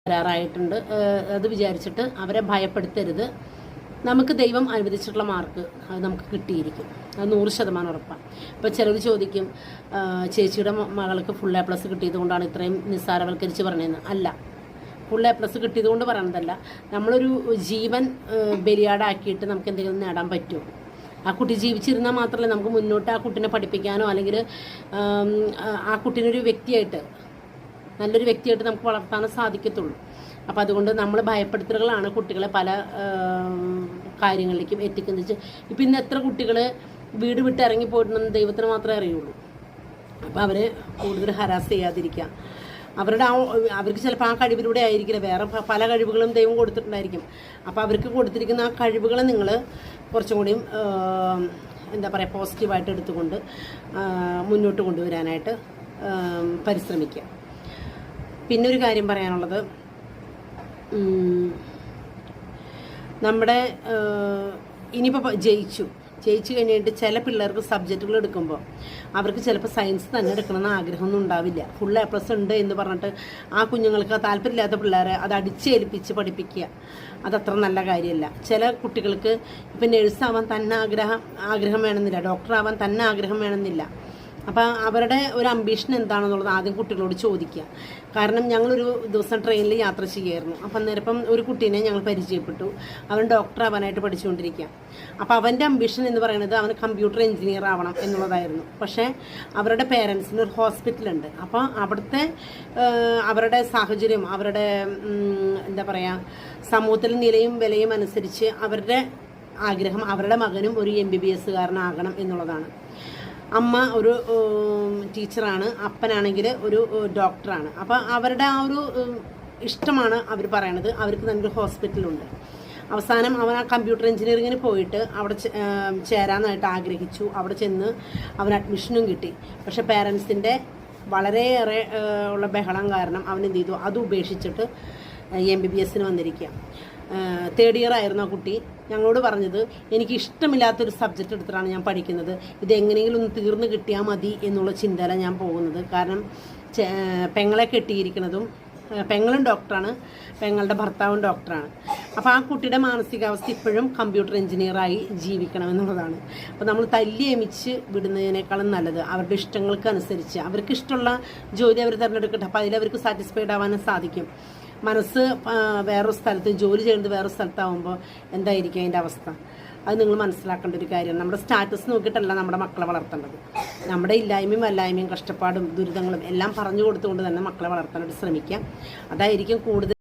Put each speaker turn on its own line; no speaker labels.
വരാറായിട്ടുണ്ട്. അത് വിചാരിച്ചിട്ട് അവരെ ഭയപ്പെടുത്തരുത്. നമുക്ക് ദൈവം അനുവദിച്ചിട്ടുള്ള മാർക്ക് അത് നമുക്ക് കിട്ടിയിരിക്കും. അത് 100% ഉറപ്പാണ്. ഇപ്പോൾ ചിലർ ചോദിക്കും, ചേച്ചിയുടെ മകൾക്ക് ഫുൾ A+ കിട്ടിയത് കൊണ്ടാണ് ഇത്രയും നിസ്സാരവൽക്കരിച്ച് പറഞ്ഞതെന്ന്. അല്ല, ഫുൾ A+ കിട്ടിയത് കൊണ്ട് പറയുന്നതല്ല. നമ്മളൊരു ജീവൻ ബലിയാടാക്കിയിട്ട് നമുക്ക് എന്തെങ്കിലും നേടാൻ പറ്റുമോ? ആ കുട്ടി ജീവിച്ചിരുന്നാൽ മാത്രമല്ല നമുക്ക് മുന്നോട്ട് ആ കുട്ടീനെ പഠിപ്പിക്കാനോ അല്ലെങ്കിൽ ആ കുട്ടീനൊരു വ്യക്തിയായിട്ട്, നല്ലൊരു വ്യക്തിയായിട്ട് നമുക്ക് വളർത്താനോ സാധിക്കത്തുള്ളൂ. അപ്പോൾ അതുകൊണ്ട് നമ്മൾ ഭയപ്പെടുത്തലുകളാണ് കുട്ടികളെ പല കാര്യങ്ങളിലേക്കും എത്തിക്കുന്നത്. ഇപ്പം ഇന്ന് എത്ര കുട്ടികൾ വീട് വിട്ട് ഇറങ്ങി പോയിട്ടുണ്ടെന്ന് ദൈവത്തിന് മാത്രമേ അറിയുള്ളൂ. അപ്പോൾ അവർ കൂടുതൽ ഹരാസ് ചെയ്യാതിരിക്കുക. അവർക്ക് ചിലപ്പോൾ ആ കഴിവിലൂടെ ആയിരിക്കില്ല, വേറെ പല കഴിവുകളും ദൈവം കൊടുത്തിട്ടുണ്ടായിരിക്കും. അപ്പോൾ അവർക്ക് കൊടുത്തിരിക്കുന്ന ആ കഴിവുകളെ നിങ്ങൾ കുറച്ചും കൂടിയും എന്താ പറയുക, പോസിറ്റീവായിട്ട് എടുത്തുകൊണ്ട് മുന്നോട്ട് കൊണ്ടുവരാനായിട്ട് പരിശ്രമിക്കുക. പിന്നെ ഒരു കാര്യം പറയാനുള്ളത്, നമ്മുടെ ഇനിയിപ്പോൾ ജയിച്ചു കഴിഞ്ഞിട്ട് ചില പിള്ളേർക്ക് സബ്ജക്റ്റുകൾ എടുക്കുമ്പോൾ അവർക്ക് ചിലപ്പോൾ സയൻസ് തന്നെ എടുക്കണമെന്ന് ആഗ്രഹമൊന്നും ഉണ്ടാവില്ല. ഫുൾ A+ ഉണ്ട് എന്ന് പറഞ്ഞിട്ട് ആ കുഞ്ഞുങ്ങൾക്ക് താല്പര്യമില്ലാത്ത പിള്ളേരെ അത് അടിച്ചേൽപ്പിച്ച് പഠിപ്പിക്കുക, അതത്ര നല്ല കാര്യമല്ല. ചില കുട്ടികൾക്ക് ഇപ്പം നഴ്സാവാൻ തന്നെ ആഗ്രഹം വേണമെന്നില്ല, ഡോക്ടറാവാൻ തന്നെ ആഗ്രഹം വേണമെന്നില്ല. അപ്പം അവരുടെ ഒരു അംബീഷൻ എന്താണെന്നുള്ളത് ആദ്യം കുട്ടികളോട് ചോദിക്കുക. കാരണം ഞങ്ങളൊരു ദിവസം ട്രെയിനിൽ യാത്ര ചെയ്യുമായിരുന്നു. അപ്പം അന്നേരം ഒരു കുട്ടീനെ ഞങ്ങൾ പരിചയപ്പെട്ടു. അവൻ ഡോക്ടറാവാനായിട്ട് പഠിച്ചുകൊണ്ടിരിക്കുക. അപ്പോൾ അവൻ്റെ അംബീഷൻ എന്ന് പറയുന്നത് അവന് കമ്പ്യൂട്ടർ എഞ്ചിനീയർ ആവണം എന്നുള്ളതായിരുന്നു. പക്ഷേ അവരുടെ പേരൻസിന് ഒരു ഹോസ്പിറ്റലുണ്ട്. അപ്പോൾ അവിടുത്തെ അവരുടെ സാഹചര്യം, അവരുടെ എന്താ പറയുക, സമൂഹത്തിൽ നിലയും വിലയും അനുസരിച്ച് അവരുടെ ആഗ്രഹം അവരുടെ മകനും ഒരു MBBS-കാരനാകണം എന്നുള്ളതാണ്. അമ്മ ഒരു ടീച്ചറാണ്, അപ്പനാണെങ്കിൽ ഒരു ഡോക്ടറാണ്. അപ്പോൾ അവരുടെ ആ ഒരു ഇഷ്ടമാണ് അവർ പറയണത്. അവർക്ക് നല്ലൊരു ഹോസ്പിറ്റലുണ്ട്. അവസാനം അവൻ ആ കമ്പ്യൂട്ടർ എഞ്ചിനീയറിങ്ങിന് പോയിട്ട് അവിടെ ചേരാനായിട്ട് ആഗ്രഹിച്ചു. അവിടെ ചെന്ന് അവൻ അഡ്മിഷനും കിട്ടി. പക്ഷെ പേരൻസിൻ്റെ വളരെയേറെ ഉള്ള ബഹളം കാരണം അവൻ എന്ത് ചെയ്തു, അത് ഉപേക്ഷിച്ചിട്ട് MBBS-ന് വന്നിരിക്കുക. 3rd ഇയർ ആയിരുന്നു ആ കുട്ടി. ഞങ്ങളോട് പറഞ്ഞത്, എനിക്ക് ഇഷ്ടമില്ലാത്തൊരു സബ്ജക്റ്റ് എടുത്തിട്ടാണ് ഞാൻ പഠിക്കുന്നത്, ഇതെങ്ങനെയെങ്കിലും ഒന്ന് തീർന്ന് കിട്ടിയാൽ മതി എന്നുള്ള ചിന്തയിലാണ് ഞാൻ പോകുന്നത്. കാരണം പെങ്ങളെ കെട്ടിയിരിക്കുന്നതും, പെങ്ങളും ഡോക്ടറാണ്, പെങ്ങളുടെ ഭർത്താവും ഡോക്ടറാണ്. അപ്പോൾ ആ കുട്ടിയുടെ മാനസികാവസ്ഥ ഇപ്പോഴും കമ്പ്യൂട്ടർ എഞ്ചിനീയറായി ജീവിക്കണം എന്നുള്ളതാണ്. അപ്പോൾ നമ്മൾ തല്ലിയമിച്ച് വിടുന്നതിനേക്കാളും നല്ലത് അവരുടെ ഇഷ്ടങ്ങൾക്ക് അനുസരിച്ച് അവർക്ക് ഇഷ്ടമുള്ള ജോലി അവർ തിരഞ്ഞെടുക്കട്ടെ. അപ്പോൾ അതിലവർക്ക് സാറ്റിസ്ഫൈഡ് ആവാനും സാധിക്കും. മനസ്സ് വേറൊരു സ്ഥലത്ത്, ജോലി ചെയ്യുന്നത് വേറൊരു സ്ഥലത്താവുമ്പോൾ എന്തായിരിക്കും അതിൻ്റെ അവസ്ഥ? അത് നിങ്ങൾ മനസ്സിലാക്കേണ്ട ഒരു കാര്യമാണ്. നമ്മുടെ സ്റ്റാറ്റസ് നോക്കിയിട്ടല്ല നമ്മുടെ മക്കളെ വളർത്തേണ്ടത്. നമ്മുടെ ഇല്ലായ്മയും വല്ലായ്മയും കഷ്ടപ്പാടും ദുരിതങ്ങളും എല്ലാം പറഞ്ഞു കൊടുത്തുകൊണ്ട് തന്നെ മക്കളെ വളർത്താനായിട്ട് ശ്രമിക്കാം. അതായിരിക്കും കൂടുതൽ